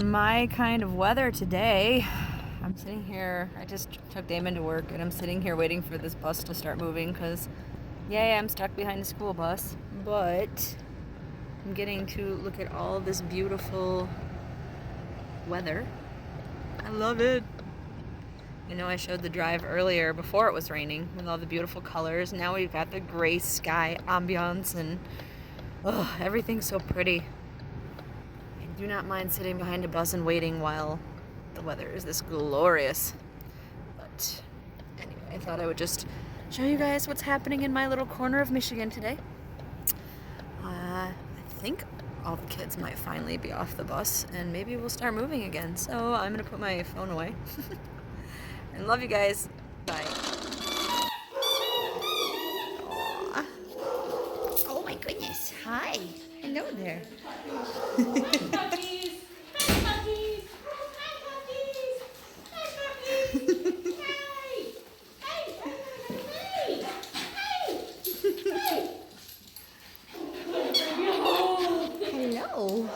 my kind of weather today. I'm sitting here, I just took Damon to work, and I'm sitting here waiting for this bus to start moving because, yay, I'm stuck behind the school bus. But I'm getting to look at all this beautiful weather. I love it. You know, I showed the drive earlier before it was raining with all the beautiful colors. Now we've got the gray sky ambiance, and everything's so pretty. I do not mind sitting behind a bus and waiting while the weather is this glorious. But anyway, I thought I would just show you guys what's happening in my little corner of Michigan today. I think all the kids might finally be off the bus and maybe we'll start moving again. So I'm gonna put my phone away. And love you guys. Bye. Aww. Oh my goodness. Hi. Hello there. Hi, puppies. Hi, puppies. Hi, puppies. Hi, puppies. Hi. Hi. Hi. Hi. Hello.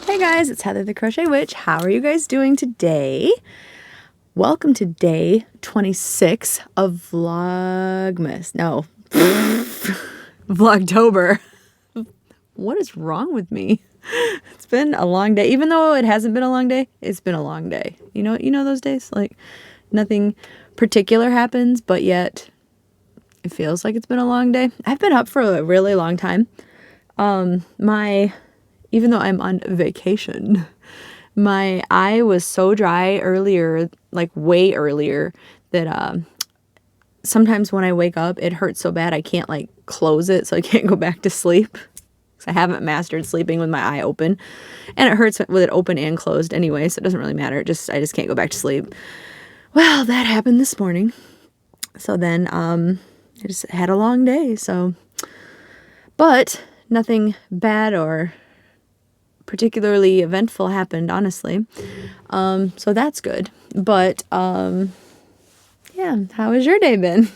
Hey guys, it's Heather the Crochet Witch. How are you guys doing today? Welcome to day 26 of Vlogmas. No, Vlogtober. What is wrong with me? It's been a long day. Even though it hasn't been a long day, it's been a long day. You know those days? Like nothing particular happens, but yet it feels like it's been a long day. I've been up for a really long time. Even though I'm on vacation, my eye was so dry earlier, like way earlier, that sometimes when I wake up, it hurts so bad I can't like close it, so I can't go back to sleep. 'Cause I haven't mastered sleeping with my eye open, and it hurts with it open and closed anyway, so it doesn't really matter. I just can't go back to sleep. Well, that happened this morning. So then I just had a long day. But nothing bad or particularly eventful happened, honestly. So that's good. But yeah, how has your day been?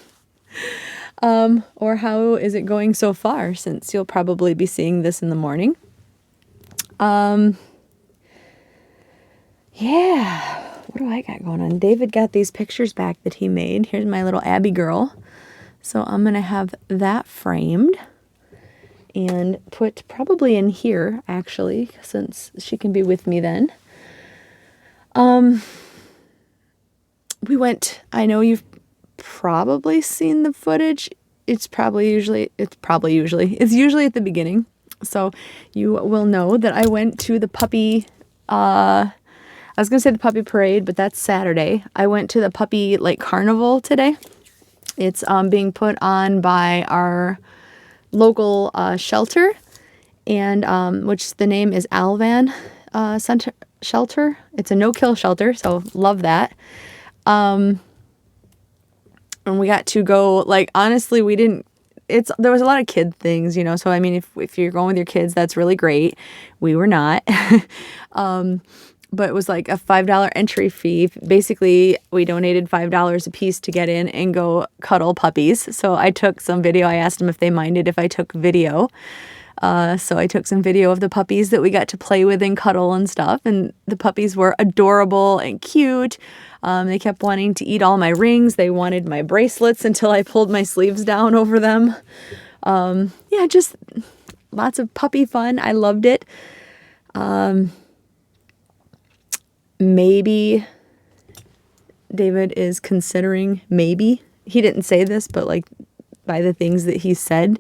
Or how is it going so far, since you'll probably be seeing this in the morning? Yeah, what do I got going on? David got these pictures back that he made. Here's my little Abby girl. So I'm going to have that framed and put probably in here, actually, since she can be with me then. We went, I know you've probably seen the footage. It's usually at the beginning. So you will know that I went to the puppy, I was going to say the puppy parade, but that's Saturday. I went to the puppy carnival today. It's being put on by our local shelter, and which the name is Alvan Center Shelter. It's a no-kill shelter, so love that. And we got to go, honestly, there was a lot of kid things, so I mean, if you're going with your kids, that's really great. We were not. But it was like a $5 entry fee. Basically, we donated $5 a piece to get in and go cuddle puppies. So I took some video. I asked them if they minded if I took video. So I took some video of the puppies that we got to play with and cuddle and stuff. And the puppies were adorable and cute. They kept wanting to eat all my rings. They wanted my bracelets until I pulled my sleeves down over them. Yeah, just lots of puppy fun. I loved it. Maybe David is considering, maybe, he didn't say this, but like by the things that he said,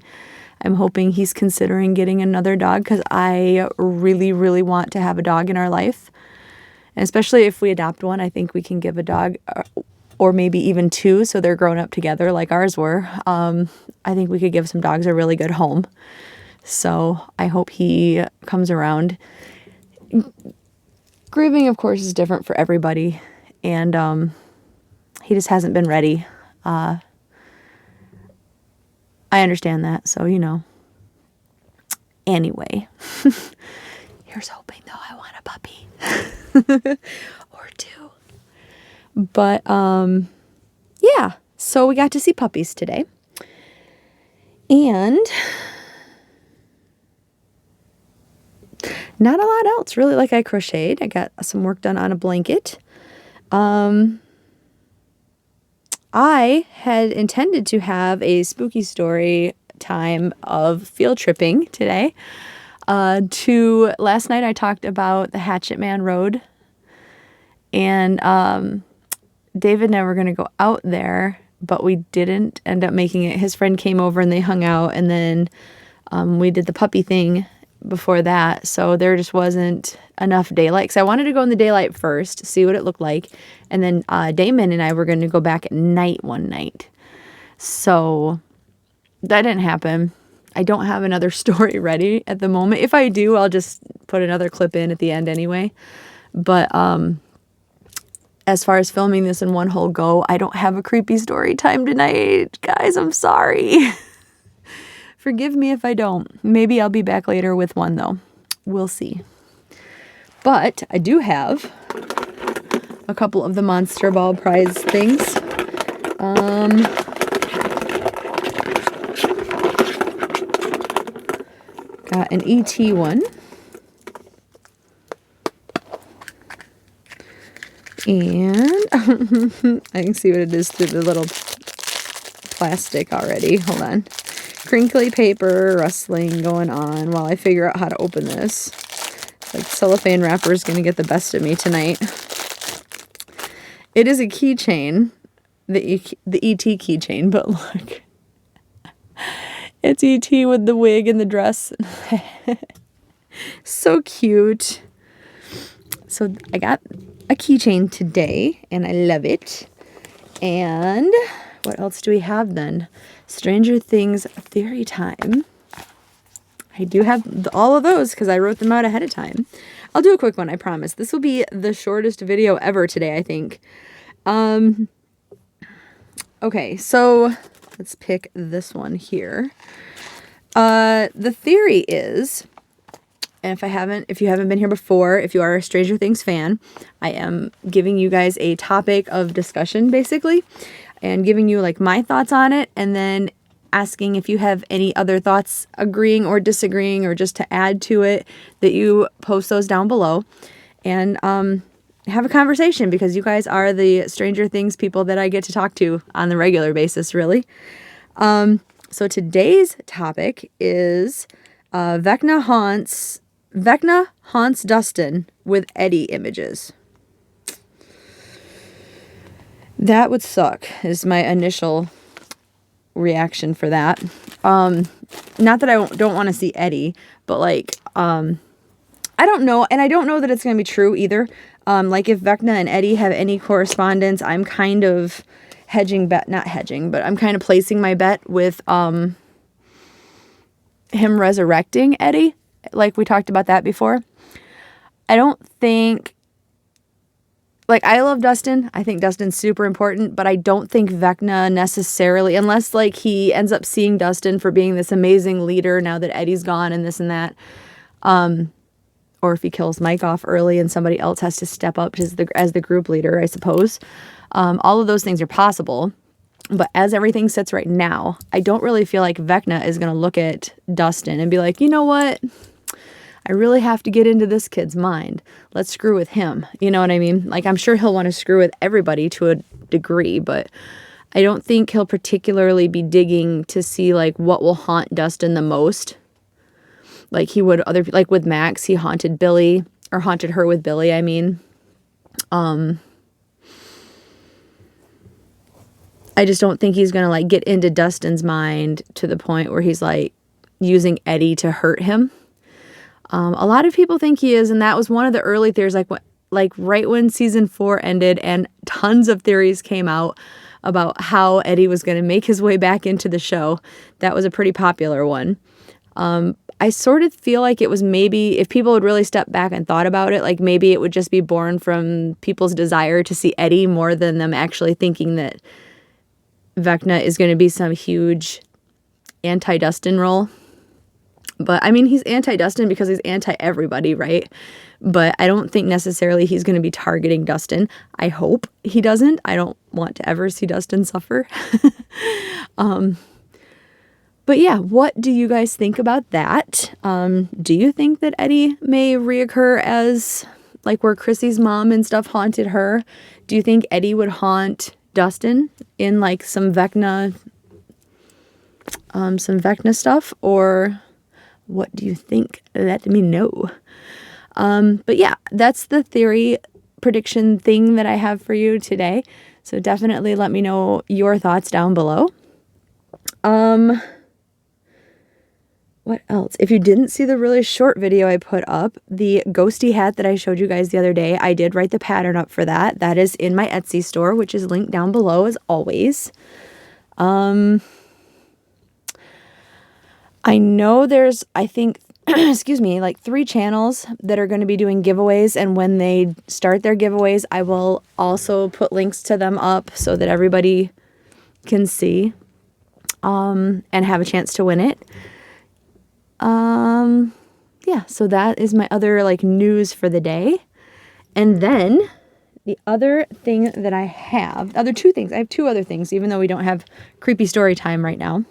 I'm hoping he's considering getting another dog because I really, really want to have a dog in our life. And especially if we adopt one, I think we can give a dog or maybe even two so they're grown up together like ours were. I think we could give some dogs a really good home. So I hope he comes around. Grieving, of course, is different for everybody. And he just hasn't been ready. I understand that, so, you know. Anyway, here's hoping, though, I want a puppy. Or two. But, yeah. So we got to see puppies today. And not a lot else, really. Like, I crocheted. I got some work done on a blanket. I had intended to have a spooky story time of field tripping today. Last night I talked about the Hatchet Man Road, and David and I were going to go out there, but we didn't end up making it. His friend came over and they hung out, and then we did the puppy thing before that, so there just wasn't enough daylight because I wanted to go in the daylight first, see what it looked like, and then Damon and I were going to go back at night one night. So that didn't happen. I don't have another story ready at the moment. If I do, I'll just put another clip in at the end anyway. But as far as filming this in one whole go, I don't have a creepy story time tonight. Guys, I'm sorry. Forgive me if I don't. Maybe I'll be back later with one, though. We'll see. But I do have a couple of the Monster Ball prize things. Got an ET one. And I can see what it is through the little plastic already. Hold on. Crinkly paper rustling going on while I figure out how to open this. It's like cellophane wrapper is going to get the best of me tonight. It is a keychain, the ET keychain, but look. It's ET with the wig and the dress. So cute. So I got a keychain today, and I love it. And what else do we have then? Stranger Things theory time. I do have all of those because I wrote them out ahead of time. I'll do a quick one, I promise. This will be the shortest video ever today, I think. Okay, so let's pick this one here. The theory is, and if you haven't been here before, if you are a Stranger Things fan, I am giving you guys a topic of discussion, basically, and giving you like my thoughts on it, and then asking if you have any other thoughts, agreeing or disagreeing, or just to add to it, that you post those down below, and have a conversation, because you guys are the Stranger Things people that I get to talk to on the regular basis, really. So today's topic is Vecna haunts Dustin with Eddie images. That would suck, is my initial reaction for that. Not that I don't want to see Eddie, but like, I don't know, and I don't know that it's going to be true either. Like if Vecna and Eddie have any correspondence, I'm kind of not hedging, but I'm kind of placing my bet with him resurrecting Eddie, like we talked about that before. I don't think, like, I love Dustin. I think Dustin's super important, but I don't think Vecna necessarily, unless like he ends up seeing Dustin for being this amazing leader now that Eddie's gone and this and that, or if he kills Mike off early and somebody else has to step up as the group leader, I suppose. All of those things are possible, but as everything sits right now, I don't really feel like Vecna is going to look at Dustin and be like, you know what? I really have to get into this kid's mind. Let's screw with him. You know what I mean? Like, I'm sure he'll want to screw with everybody to a degree, but I don't think he'll particularly be digging to see like what will haunt Dustin the most. Like he would other, like with Max, he haunted Billy, or haunted her with Billy, I mean. I just don't think he's going to like get into Dustin's mind to the point where he's like using Eddie to hurt him. A lot of people think he is, and that was one of the early theories, like right when season 4 ended and tons of theories came out about how Eddie was going to make his way back into the show. That was a pretty popular one. I sort of feel like it was maybe, if people would really step back and thought about it, like maybe it would just be born from people's desire to see Eddie more than them actually thinking that Vecna is going to be some huge anti-Dustin role. But I mean, he's anti-Dustin because he's anti-everybody, right? But I don't think necessarily he's going to be targeting Dustin. I hope he doesn't. I don't want to ever see Dustin suffer. But yeah, what do you guys think about that? Do you think that Eddie may reoccur as like where Chrissy's mom and stuff haunted her? Do you think Eddie would haunt Dustin in like some Vecna stuff? Or what do you think? Let me know. But yeah, that's the theory prediction thing that I have for you today. So definitely let me know your thoughts down below. What else? If you didn't see the really short video I put up, the ghosty hat that I showed you guys the other day, I did write the pattern up for that. That is in my Etsy store, which is linked down below as always. I know there's, I think, excuse me, like 3 channels that are going to be doing giveaways. And when they start their giveaways, I will also put links to them up so that everybody can see and have a chance to win it. Yeah, so that is my other like news for the day. And then the other thing that I have, other 2 things, I have 2 other things, even though we don't have creepy story time right now.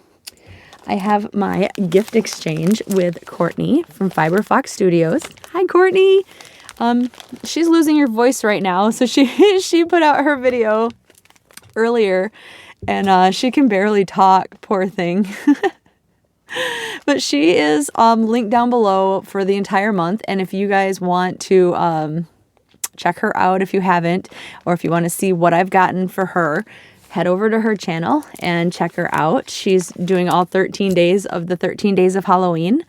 I have my gift exchange with Courtney from Fiber Fox Studios. Hi, Courtney. She's losing her voice right now, so she put out her video earlier, and she can barely talk, poor thing. But she is linked down below for the entire month, and if you guys want to check her out if you haven't, or if you want to see what I've gotten for her, head over to her channel and check her out. She's doing all 13 days of the 13 days of Halloween.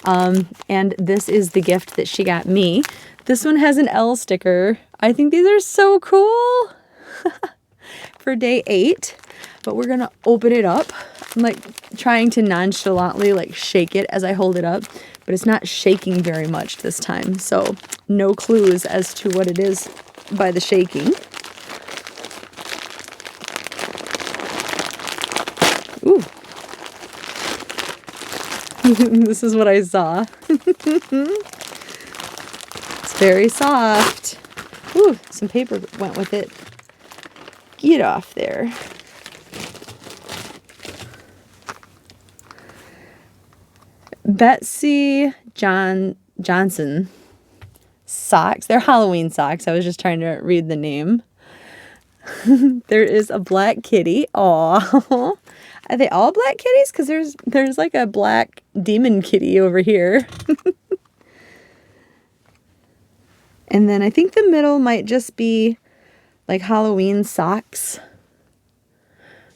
And this is the gift that she got me. This one has an L sticker. I think these are so cool for day 8, but we're going to open it up. I'm like trying to nonchalantly like shake it as I hold it up, but it's not shaking very much this time. So no clues as to what it is by the shaking. Ooh. This is what I saw. It's very soft. Ooh, some paper went with it. Get off there. Betsy Johnson socks. They're Halloween socks. I was just trying to read the name. There is a black kitty. Aw. Are they all black kitties? Because there's like a black demon kitty over here. And then I think the middle might just be like Halloween socks.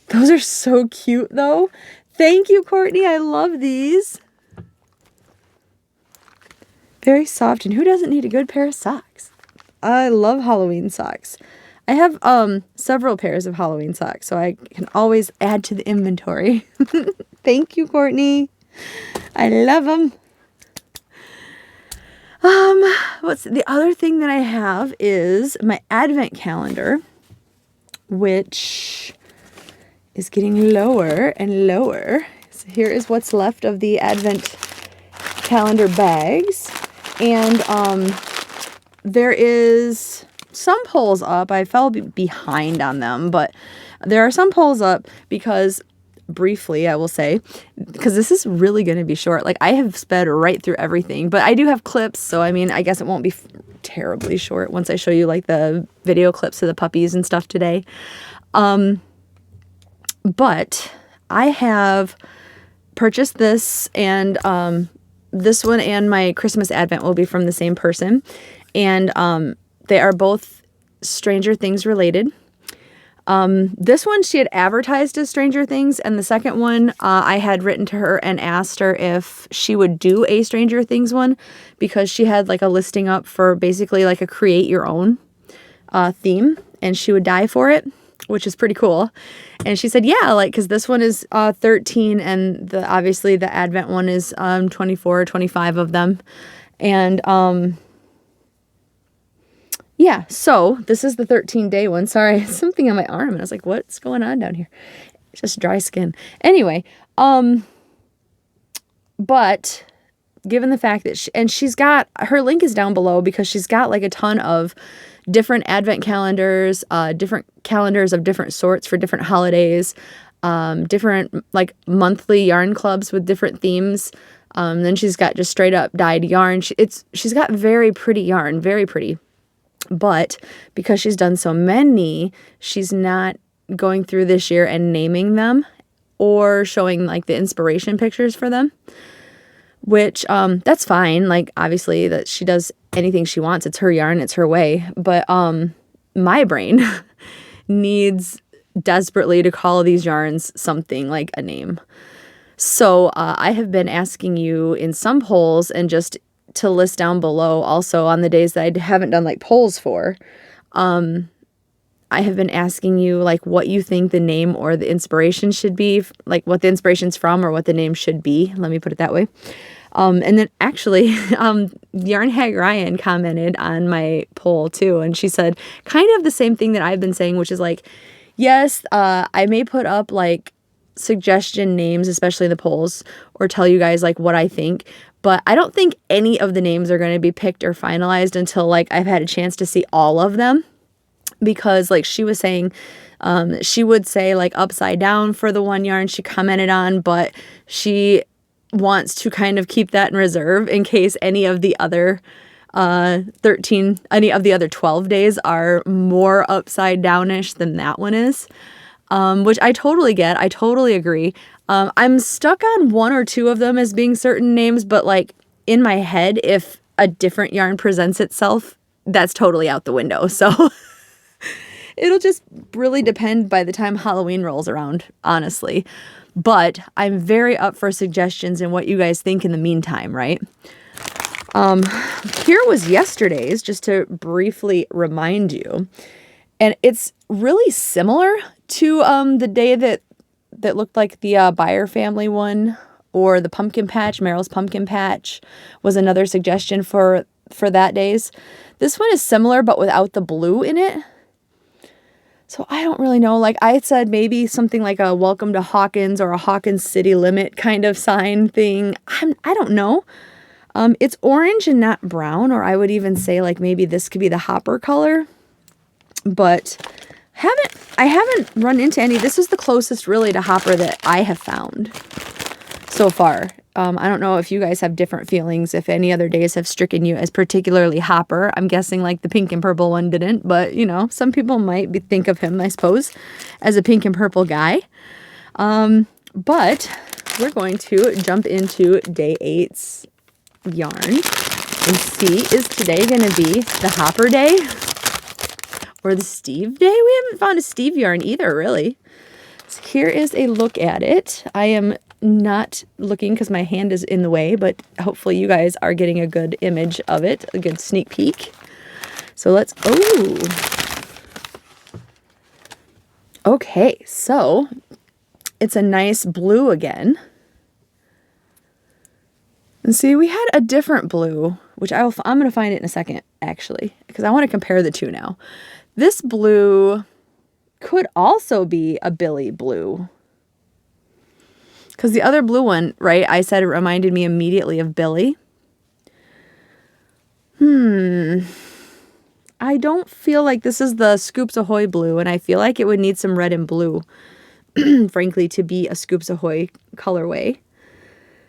Those are so cute though. Thank you, Courtney. I love these. Very soft, and who doesn't need a good pair of socks? I love Halloween socks. I have several pairs of Halloween socks, so I can always add to the inventory. Thank you, Courtney. I love them. What's the other thing that I have is my advent calendar, which is getting lower and lower. So here is what's left of the advent calendar bags. And there is some polls up. I fell behind on them, but there are some polls up because briefly, I will say, because this is really going to be short. Like, I have sped right through everything, but I do have clips, so I mean, I guess it won't be terribly short once I show you like the video clips of the puppies and stuff today. But I have purchased this, and this one and my Christmas Advent will be from the same person, and they are both Stranger Things related. This one she had advertised as Stranger Things, and the second one I had written to her and asked her if she would do a Stranger Things one, because she had like a listing up for basically like a create your own theme, and she would die for it, which is pretty cool. And she said, yeah, like, because this one is 13, and obviously the Advent one is 24 or 25 of them. And yeah, so this is the 13-day one. Sorry, something on my arm, and I was like, what's going on down here? It's just dry skin. Anyway, but given the fact that she's got, her link is down below, because she's got like a ton of different Advent calendars, different calendars of different sorts for different holidays, different like monthly yarn clubs with different themes. Then she's got just straight up dyed yarn. She's got very pretty yarn, very pretty. But because she's done so many, she's not going through this year and naming them or showing like the inspiration pictures for them, which that's fine. Like, obviously that she does anything she wants. It's her yarn, it's her way. But my brain needs desperately to call these yarns something like a name. So I have been asking you in some polls, and just to list down below also on the days that I haven't done like polls for, I have been asking you like what you think the name or the inspiration should be, like what the inspiration's from or what the name should be. Let me put it that way. And then actually, Yarn Hag Ryan commented on my poll too, and she said kind of the same thing that I've been saying, which is like, yes, I may put up like suggestion names, especially in the polls, or tell you guys like what I think, but I don't think any of the names are going to be picked or finalized until like I've had a chance to see all of them. Because like she was saying, she would say like upside down for the one yarn she commented on, but she wants to kind of keep that in reserve in case any of the other 12 days are more upside downish than that one is, which I totally get. I totally agree. I'm stuck on one or two of them as being certain names, but like in my head, if a different yarn presents itself, that's totally out the window. So it'll just really depend by the time Halloween rolls around, honestly. But I'm very up for suggestions and what you guys think in the meantime, right? Here was yesterday's, just to briefly remind you. And it's really similar to the day that looked like the Buyer family one, or the pumpkin patch. Meryl's pumpkin patch was another suggestion for that days. This one is similar, but without the blue in it. So I don't really know. Like I said, maybe something like a welcome to Hawkins or a Hawkins city limit kind of sign thing. I don't know. It's orange and not brown, or I would even say like maybe this could be the hopper color. But I haven't run into any. This is the closest really to hopper that I have found so far. I don't know if you guys have different feelings, if any other days have stricken you as particularly hopper. I'm guessing like the pink and purple one didn't, but you know, some people might think of him, I suppose, as a pink and purple guy. But we're going to jump into day 8's yarn and see, is today going to be the hopper day or the Steve day? We haven't found a Steve yarn either, really. So here is a look at it. I am not looking because my hand is in the way, but hopefully you guys are getting a good image of it, a good sneak peek. So let's, okay, so it's a nice blue again. And see, we had a different blue, which I'm going to find it in a second, actually, because I want to compare the two now. This blue could also be a Billy blue. Because the other blue one, right, I said it reminded me immediately of Billy. I don't feel like this is the Scoops Ahoy blue, and I feel like it would need some red and blue. frankly, to be a Scoops Ahoy colorway.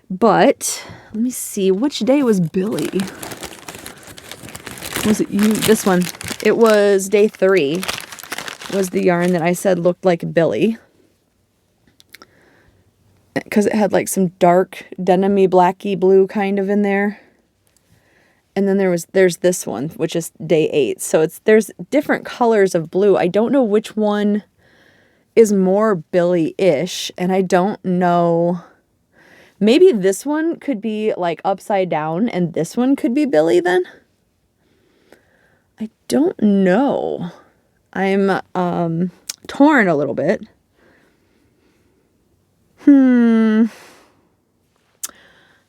But let me see, which day was Billy? Was it you? This one. It was day 3 was the yarn that I said looked like Billy. Because it had like some dark denim-y, blacky blue kind of in there. And then there's this one, which is day 8. So there's different colors of blue. I don't know which one is more Billy-ish, and I don't know. Maybe this one could be like upside down and this one could be Billy then. I don't know. I'm torn a little bit.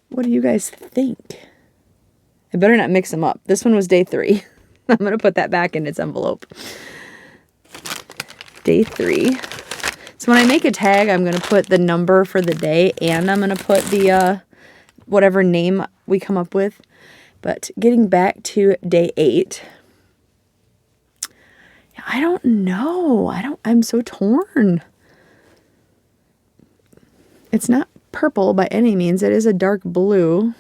What do you guys think? I better not mix them up. This one was day 3. I'm going to put that back in its envelope. Day 3. So when I make a tag, I'm going to put the number for the day, and I'm going to put the whatever name we come up with. But getting back to day 8, I don't know. I'm so torn. It's not purple by any means. It is a dark blue.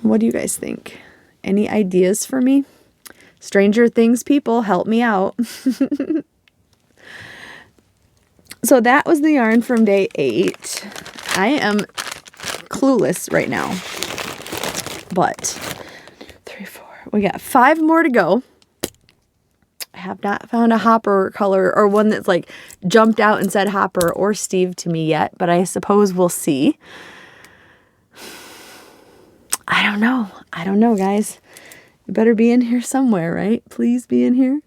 What do you guys think? Any ideas for me? Stranger Things people, help me out. So that was the yarn from day 8. I am clueless right now. But 3, 4. We got 5 more to go. I have not found a hopper color or one that's like jumped out and said Hopper or Steve to me yet, but I suppose we'll see. I don't know. I don't know, guys. You better be in here somewhere, right? Please be in here.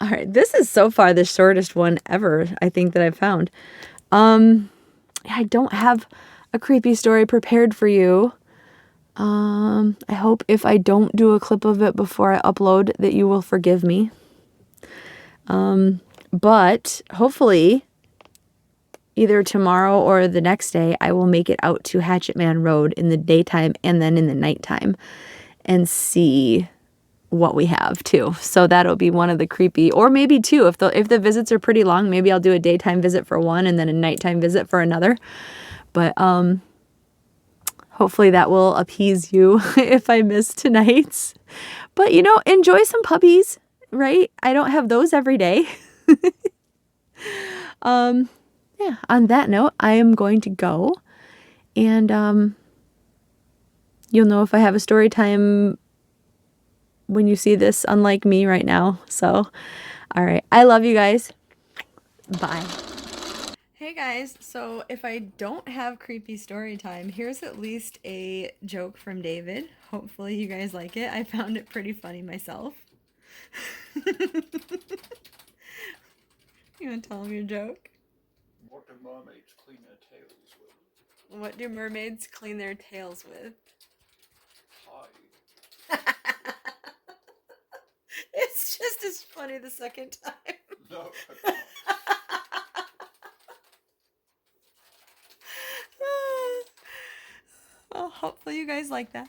All right. This is so far the shortest one ever, I think, that I've found. I don't have a creepy story prepared for you. I hope if I don't do a clip of it before I upload that you will forgive me. But hopefully either tomorrow or the next day, I will make it out to Hatchet Man Road in the daytime and then in the nighttime and see what we have too. So that'll be one of the creepy, or maybe 2. If the visits are pretty long, maybe I'll do a daytime visit for one and then a nighttime visit for another. But hopefully that will appease you if I miss tonight's. But enjoy some puppies, right? I don't have those every day. Yeah, on that note, I am going to go, and you'll know if I have a story time when you see this, unlike me right now. So, all right. I love you guys. Bye. Hey guys, so if I don't have creepy story time, here's at least a joke from David. Hopefully you guys like it. I found it pretty funny myself. You want to tell him your joke? What do mermaids clean their tails with? What do mermaids clean their tails with? Hide. It's just as funny the second time. No, I can't. Well, hopefully you guys like that.